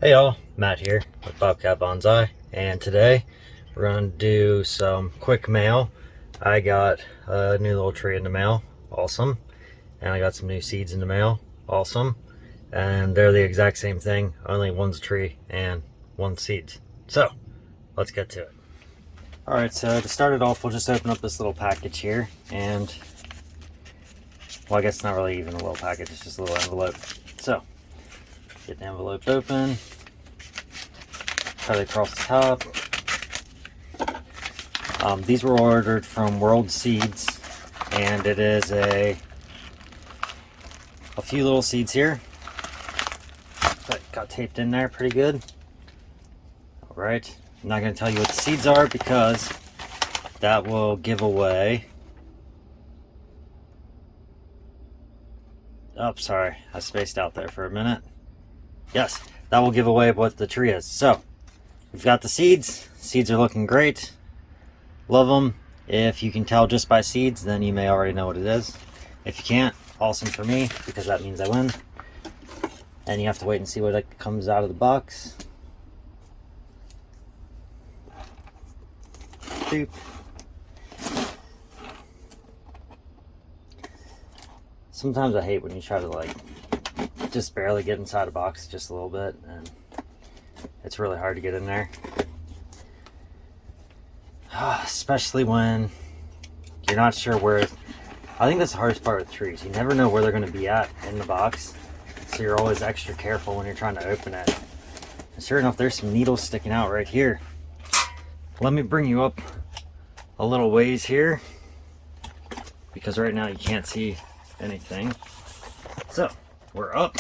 Hey y'all, Matt here with Bobcat Bonsai, and today we're going to do some quick mail. I got a new little tree in the mail, awesome, and I got some new seeds in the mail, awesome, and they're the exact same thing, only one's a tree and one's seeds. So, let's get to it. Alright, so to start it off, we'll just open up this little package here, and, well, I guess it's not really even a little package, it's just a little envelope. So, get the envelope open, cut it across the top. These were ordered from World Seeds, and it is a few little seeds here that got taped in there pretty good. Alright, I'm not going to tell you what the seeds are because that will give away. Oh, sorry, I spaced out there for a minute. Yes, that will give away what the tree is. So, we've got the seeds. Seeds are looking great. Love them. If you can tell just by seeds, then you may already know what it is. If you can't, awesome for me, because that means I win. And you have to wait and see what comes out of the box. Boop. Sometimes I hate when you try to just barely get inside a box just a little bit, and it's really hard to get in there. Especially when you're not sure where. I think that's the hardest part with trees. You never know where they're going to be at in the box, so you're always extra careful when you're trying to open it. And sure enough, there's some needles sticking out right here. Let me bring you up a little ways here, because right now you can't see anything. So we're up.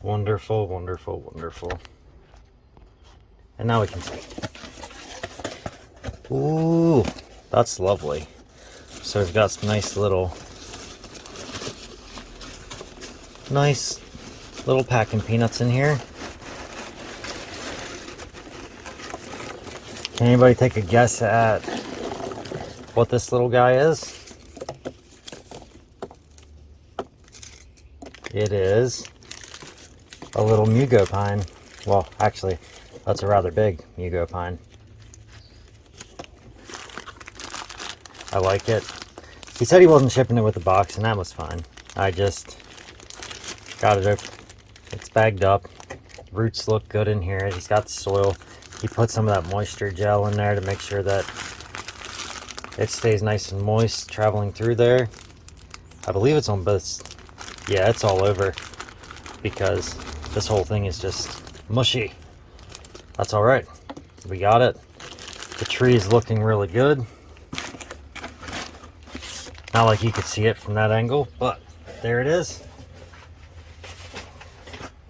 Wonderful, wonderful, wonderful. And now we can see. Ooh, that's lovely. So we've got some nice little packing peanuts in here. Can anybody take a guess at what this little guy is? It is a little mugo pine. Well, actually, that's a rather big mugo pine. I like it. He said he wasn't shipping it with the box, and that was fine. I just got it open. It's bagged up. Roots look good in here. He's got the soil. He put some of that moisture gel in there to make sure that it stays nice and moist traveling through there. I believe it's on both. Yeah, it's all over because this whole thing is just mushy. That's all right. We got it. The tree is looking really good. Not like you could see it from that angle, but there it is.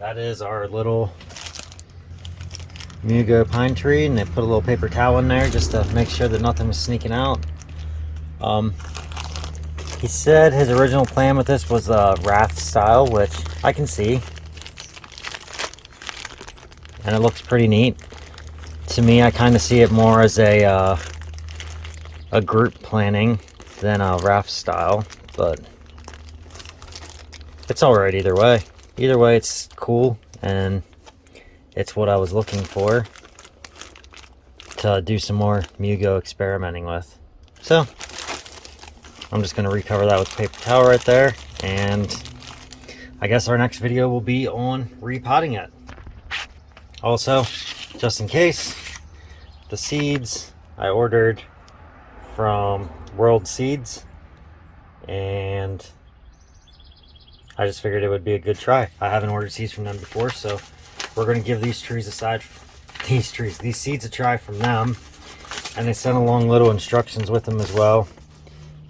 That is our little mugo pine tree, and they put a little paper towel in there just to make sure that nothing was sneaking out. He said his original plan with this was raft style, which I can see. And it looks pretty neat. To me, I kind of see it more as a group planning than a raft style, but it's alright either way. Either way, it's cool, and it's what I was looking for to do some more mugo experimenting with. So, I'm just going to recover that with paper towel right there, and I guess our next video will be on repotting it. Also, just in case, the seeds I ordered from World Seeds, and I just figured it would be a good try. I haven't ordered seeds from them before, so we're going to give these seeds a try from them. And they sent along little instructions with them as well,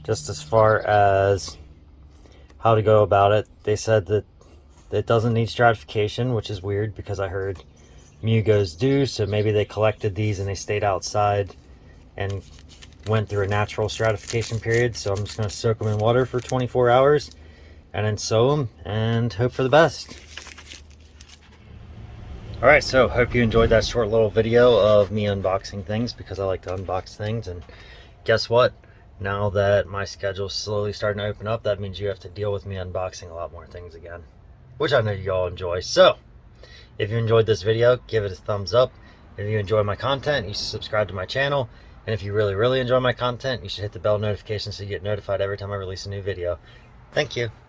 just as far as how to go about it. They said that it doesn't need stratification, which is weird because I heard mugos do, so maybe they collected these and they stayed outside and went through a natural stratification period. So I'm just going to soak them in water for 24 hours and then sow them and hope for the best. Alright, so hope you enjoyed that short little video of me unboxing things, because I like to unbox things. And guess what? now that my schedule's slowly starting to open up, that means you have to deal with me unboxing a lot more things again, which I know you all enjoy. So if you enjoyed this video, give it a thumbs up. If you enjoy my content, you should subscribe to my channel. And if you really enjoy my content, you should hit the bell notification so you get notified every time I release a new video. Thank you.